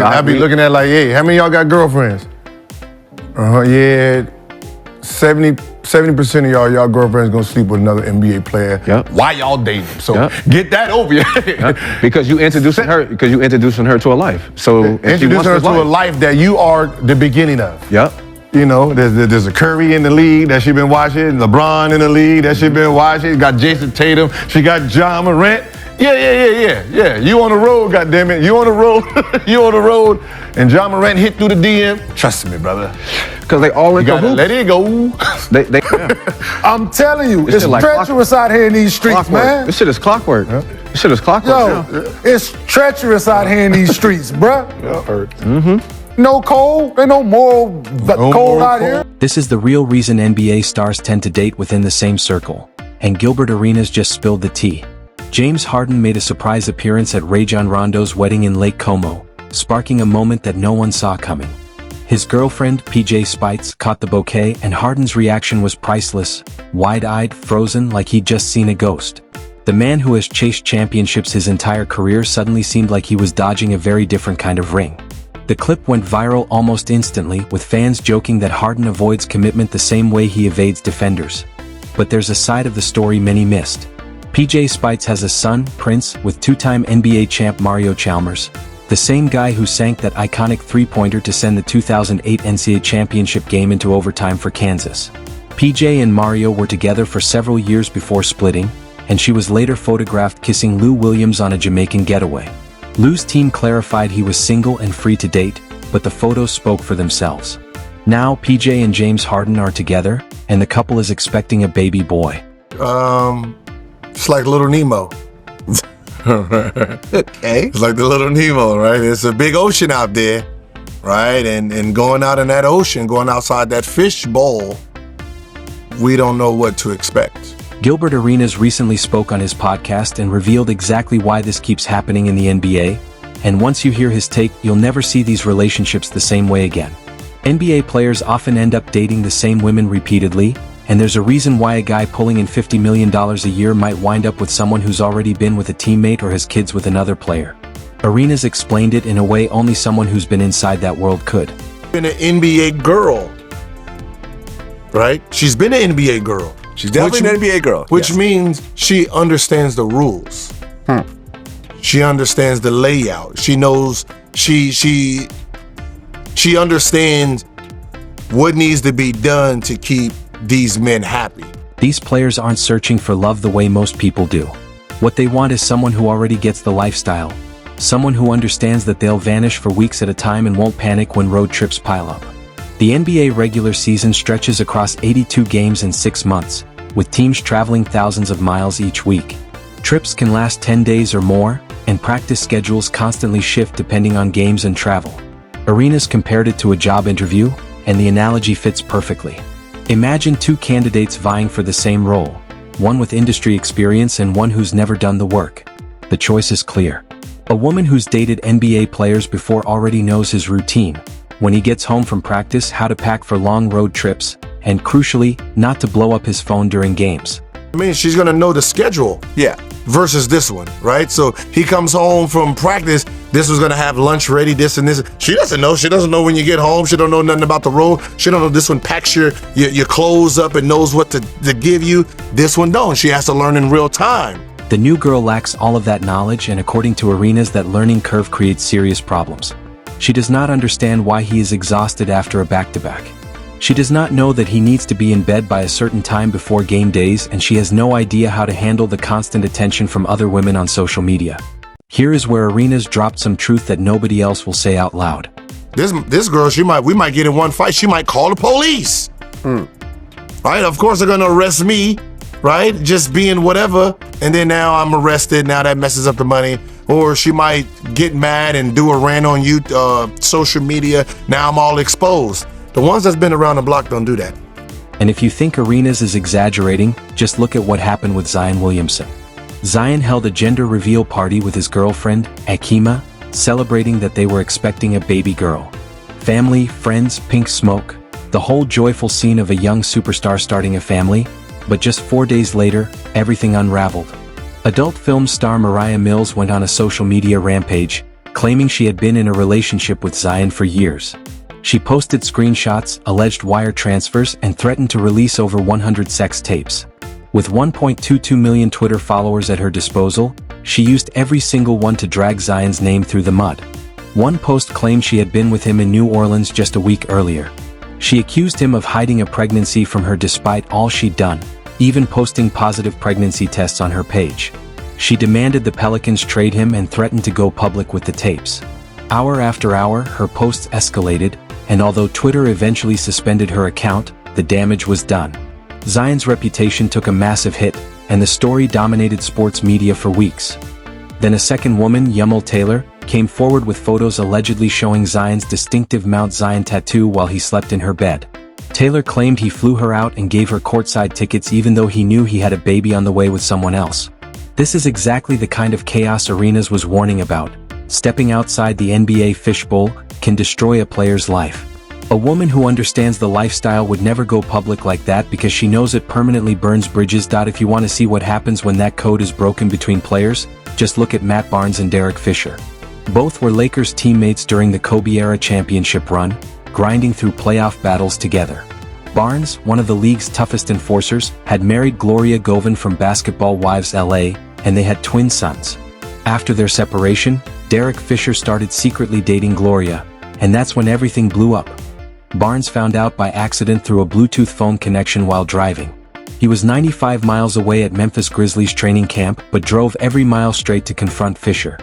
I be looking at like, hey, how many of y'all got girlfriends? Yeah, 70% of y'all girlfriends gonna sleep with another NBA player. Yep. Why y'all dating? So get that over you. Because you introducing her to a life. So introducing her to a life that you are the beginning of. Yep. You know, there's a Curry in the league that she been watching, LeBron in the league that she been watching, got Jason Tatum, she got John Morant. Yeah. You on the road, goddammit. You on the road. You on the road. And John Morant hit through the DM. Trust me, brother. Because they all in cahoots. Let it go. I'm telling you, This it's shit like treacherous out here in these streets, clockwork. man. This shit is clockwork. This shit is clockwork. Yo, it's treacherous out here in these streets, bruh. No cold, ain't no moral cold out here. This is the real reason NBA stars tend to date within the same circle. And Gilbert Arenas just spilled the tea. James Harden made a surprise appearance at Rajon Rondo's wedding in Lake Como, sparking a moment that no one saw coming. His girlfriend, PJ Spites, caught the bouquet and Harden's reaction was priceless, wide-eyed, frozen like he'd just seen a ghost. The man who has chased championships his entire career suddenly seemed like he was dodging a very different kind of ring. The clip went viral almost instantly, with fans joking that Harden avoids commitment the same way he evades defenders. But there's a side of the story many missed. PJ Spites has a son, Prince, with two-time NBA champ Mario Chalmers, the same guy who sank that iconic three-pointer to send the 2008 NCAA championship game into overtime for Kansas. PJ and Mario were together for several years before splitting, and she was later photographed kissing Lou Williams on a Jamaican getaway. Lou's team clarified he was single and free to date, but the photos spoke for themselves. Now PJ and James Harden are together, and the couple is expecting a baby boy. It's like Little Nemo. Okay. It's like the Little Nemo, right? It's a big ocean out there, right? And going out in that ocean, going outside that fish bowl, we don't know what to expect. Gilbert Arenas recently spoke on his podcast and revealed exactly why this keeps happening in the NBA, and once you hear his take, you'll never see these relationships the same way again. NBA players often end up dating the same women repeatedly, and there's a reason why a guy pulling in $50 million a year might wind up with someone who's already been with a teammate or has kids with another player. Arenas explained it in a way only someone who's been inside that world could. Been an NBA girl, right? She's been an NBA girl. She's definitely an NBA girl. Which means she understands the rules. She understands the layout. She knows, she understands what needs to be done to keep these men happy. These players aren't searching for love the way most people do. What they want is someone who already gets the lifestyle. Someone who understands that they'll vanish for weeks at a time and won't panic when road trips pile up. The NBA regular season stretches across 82 games in 6 months, with teams traveling thousands of miles each week. Trips can last 10 days or more, and practice schedules constantly shift depending on games and travel. Arenas compared it to a job interview, and the analogy fits perfectly. Imagine two candidates vying for the same role, one with industry experience and one who's never done the work. The choice is clear. A woman who's dated NBA players before already knows his routine, when he gets home from practice, how to pack for long road trips, and crucially, not to blow up his phone during games. I mean, she's gonna know the schedule. Yeah. Versus this one, right? So he comes home from practice, this was gonna have lunch ready, this and this. She doesn't know. She doesn't know when you get home. She don't know nothing about the road. She don't know this one packs your clothes up and knows what to give you. This one don't. She has to learn in real time. The new girl lacks all of that knowledge, and according to Arenas, that learning curve creates serious problems. She does not understand why he is exhausted after a back-to-back. She does not know that he needs to be in bed by a certain time before game days, and she has no idea how to handle the constant attention from other women on social media. Here is where Arenas dropped some truth that nobody else will say out loud. This girl, we might get in one fight. She might call the police. Right? Of course they're gonna arrest me, right? Just being whatever, and then now I'm arrested. Now that messes up the money. Or she might get mad and do a rant on social media. Now I'm all exposed. The ones that's been around the block don't do that. And if you think Arenas is exaggerating, just look at what happened with Zion Williamson. Zion held a gender reveal party with his girlfriend, Akima, celebrating that they were expecting a baby girl. Family, friends, pink smoke, the whole joyful scene of a young superstar starting a family, but just 4 days later, everything unraveled. Adult film star Mariah Mills went on a social media rampage, claiming she had been in a relationship with Zion for years. She posted screenshots, alleged wire transfers, and threatened to release over 100 sex tapes. With 1.22 million Twitter followers at her disposal, she used every single one to drag Zion's name through the mud. One post claimed she had been with him in New Orleans just a week earlier. She accused him of hiding a pregnancy from her despite all she'd done, even posting positive pregnancy tests on her page. She demanded the Pelicans trade him and threatened to go public with the tapes. Hour after hour, her posts escalated, and although Twitter eventually suspended her account, the damage was done. Zion's reputation took a massive hit, and the story dominated sports media for weeks. Then a second woman, Yummel Taylor, came forward with photos allegedly showing Zion's distinctive Mount Zion tattoo while he slept in her bed. Taylor claimed he flew her out and gave her courtside tickets even though he knew he had a baby on the way with someone else. This is exactly the kind of chaos Arenas was warning about. Stepping outside the NBA fishbowl can destroy a player's life. A woman who understands the lifestyle would never go public like that because she knows it permanently burns bridges. If you want to see what happens when that code is broken between players, just look at Matt Barnes and Derek Fisher. Both were Lakers teammates during the Kobe-era championship run, grinding through playoff battles together. Barnes, one of the league's toughest enforcers, had married Gloria Govan from Basketball Wives LA, and they had twin sons. After their separation, Derek Fisher started secretly dating Gloria, and that's when everything blew up. Barnes found out by accident through a Bluetooth phone connection while driving. He was 95 miles away at Memphis Grizzlies training camp but drove every mile straight to confront Fisher.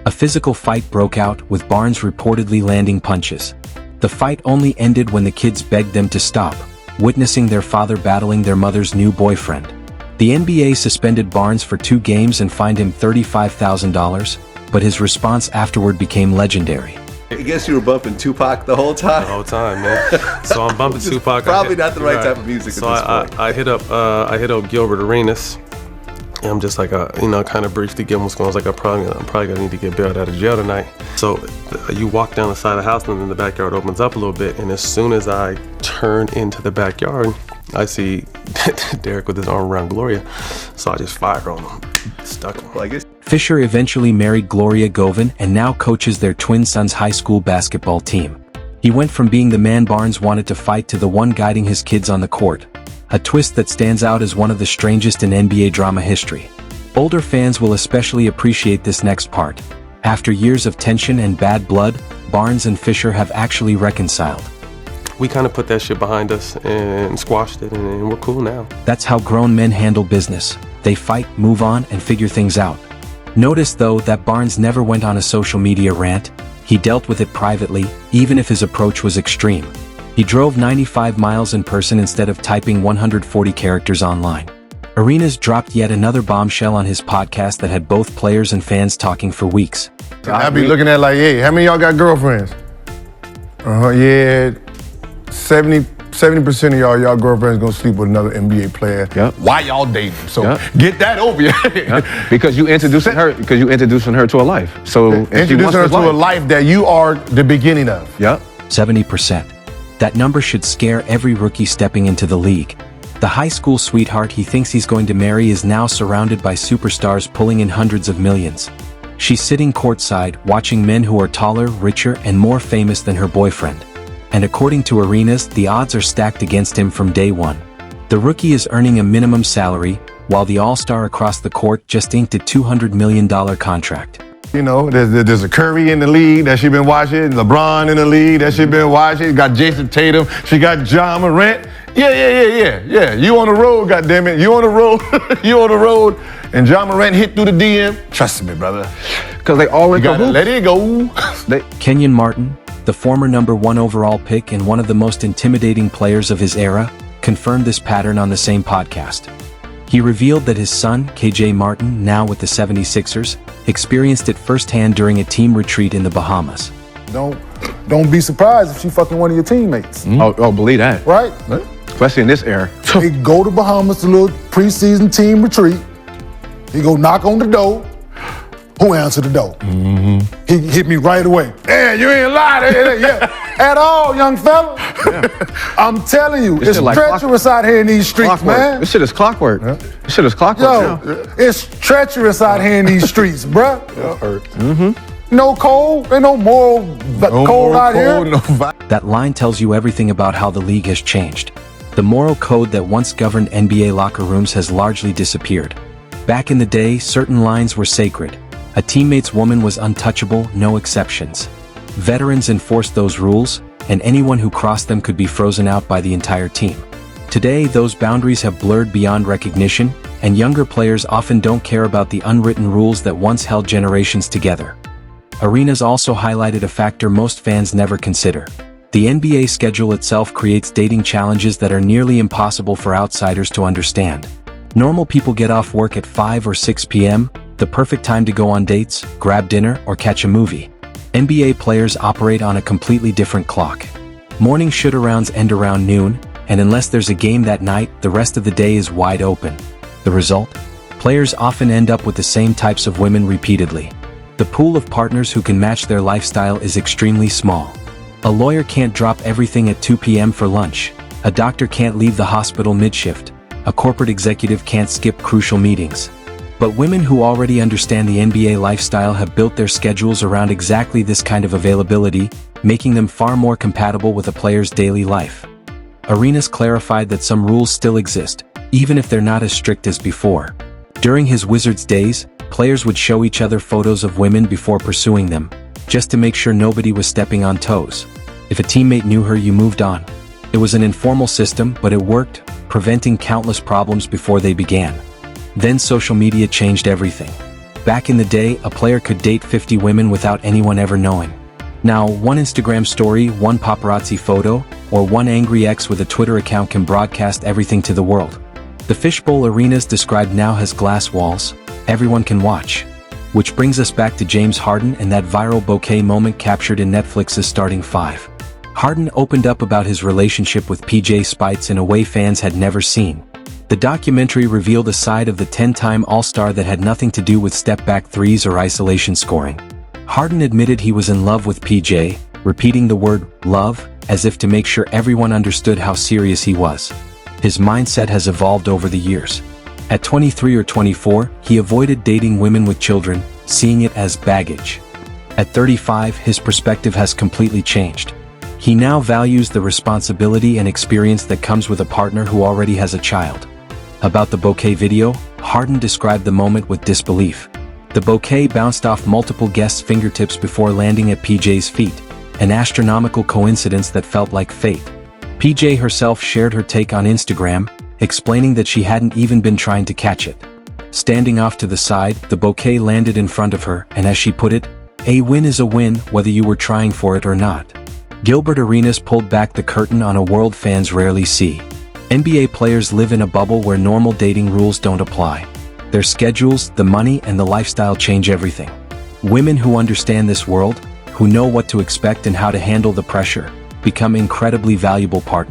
A physical fight broke out, with Barnes reportedly landing punches. The fight only ended when the kids begged them to stop, witnessing their father battling their mother's new boyfriend. The NBA suspended Barnes for 2 games and fined him $35,000, but his response afterward became legendary. I guess you were bumping Tupac the whole time. The whole time, man. So I'm bumping Tupac. Probably not the right type of music So at this point. I hit up Gilbert Arenas. And I'm just like, kind of briefly give him what's going on. I was like, I'm probably gonna need to get bailed out of jail tonight. So you walk down the side of the house, and then the backyard opens up a little bit. And as soon as I turn into the backyard, I see Derek with his arm around Gloria. So I just fired on him, stuck him. Well, I guess Fisher eventually married Gloria Govan and now coaches their twin sons' high school basketball team. He went from being the man Barnes wanted to fight to the one guiding his kids on the court. A twist that stands out as one of the strangest in NBA drama history. Older fans will especially appreciate this next part. After years of tension and bad blood, Barnes and Fisher have actually reconciled. We kind of put that shit behind us and squashed it, and we're cool now. That's how grown men handle business. They fight, move on, and figure things out. Notice though that Barnes never went on a social media rant. He dealt with it privately, even if his approach was extreme. He drove 95 miles in person instead of typing 140 characters online. Arenas dropped yet another bombshell on his podcast that had both players and fans talking for weeks. I be looking at like, hey, how many of y'all got girlfriends? Yeah, 70% of y'all girlfriends gonna sleep with another NBA player. Yep. Why y'all dating? So Yep. get that over your Yeah, because you introducing her to a life. So if she Introduce wants her this to a life that you are the beginning of. Yep. 70%. That number should scare every rookie stepping into the league. The high school sweetheart he thinks he's going to marry is now surrounded by superstars pulling in hundreds of millions. She's sitting courtside, watching men who are taller, richer, and more famous than her boyfriend. And according to Arenas, the odds are stacked against him from day one. The rookie is earning a minimum salary, while the all-star across the court just inked a $200 million contract. You know, there's a Curry in the league that she been watching, LeBron in the league that she been watching, got Jason Tatum, she got John Morant. Yeah. You on the road, goddammit. You on the road. You on the road. And John Morant hit through the DM. Trust me, brother. Because they all You into gotta hoops. let it go. Kenyon Martin, the former #1 overall pick and one of the most intimidating players of his era, confirmed this pattern on the same podcast. He revealed that his son, KJ Martin, now with the 76ers, experienced it firsthand during a team retreat in the Bahamas. Don't be surprised if she fucking one of your teammates, Oh, believe that. right? Especially in this era. They go to Bahamas, a little preseason team retreat. He go knock on the door. Who answered the door? He hit me right away. Yeah, you ain't lying. Yeah, at all, young fella. I'm telling you, it's shit like treacherous out here in these streets, Clockwork. man. This shit is clockwork. This shit is clockwork. Yo, it's treacherous out here in these streets, bruh. No code, ain't no moral No code moral out code, here. no vi- That line tells you everything about how the league has changed. The moral code that once governed NBA locker rooms has largely disappeared. Back in the day, certain lines were sacred. A teammate's woman was untouchable, no exceptions. Veterans enforced those rules, and anyone who crossed them could be frozen out by the entire team. Today, those boundaries have blurred beyond recognition, and younger players often don't care about the unwritten rules that once held generations together. Arenas also highlighted a factor most fans never consider. The NBA schedule itself creates dating challenges that are nearly impossible for outsiders to understand. Normal people get off work at 5 or 6 p.m., the perfect time to go on dates, grab dinner, or catch a movie. NBA players operate on a completely different clock. Morning shoot-arounds end around noon, and unless there's a game that night, the rest of the day is wide open. The result? Players often end up with the same types of women repeatedly. The pool of partners who can match their lifestyle is extremely small. A lawyer can't drop everything at 2 p.m. for lunch. A doctor can't leave the hospital mid-shift. A corporate executive can't skip crucial meetings. But women who already understand the NBA lifestyle have built their schedules around exactly this kind of availability, making them far more compatible with a player's daily life. Arenas clarified that some rules still exist, even if they're not as strict as before. During his Wizards days, players would show each other photos of women before pursuing them, just to make sure nobody was stepping on toes. If a teammate knew her, you moved on. It was an informal system, but it worked, preventing countless problems before they began. Then social media changed everything. Back in the day, a player could date 50 women without anyone ever knowing. Now, one Instagram story, one paparazzi photo, or one angry ex with a Twitter account can broadcast everything to the world. The fishbowl Arenas described now has glass walls. Everyone can watch. Which brings us back to James Harden and that viral bouquet moment captured in Netflix's Starting Five. Harden opened up about his relationship with PJ Spites in a way fans had never seen. The documentary revealed a side of the 10-time All-Star that had nothing to do with step-back threes or isolation scoring. Harden admitted he was in love with PJ, repeating the word love as if to make sure everyone understood how serious he was. His mindset has evolved over the years. At 23 or 24, he avoided dating women with children, seeing it as baggage. At 35, his perspective has completely changed. He now values the responsibility and experience that comes with a partner who already has a child. About the bouquet video, Harden described the moment with disbelief. The bouquet bounced off multiple guests' fingertips before landing at PJ's feet, an astronomical coincidence that felt like fate. PJ herself shared her take on Instagram, explaining that she hadn't even been trying to catch it. Standing off to the side, the bouquet landed in front of her, and as she put it, "A win is a win, whether you were trying for it or not." Gilbert Arenas pulled back the curtain on a world fans rarely see. NBA players live in a bubble where normal dating rules don't apply. Their schedules, the money, and the lifestyle change everything. Women who understand this world, who know what to expect and how to handle the pressure, become incredibly valuable partners.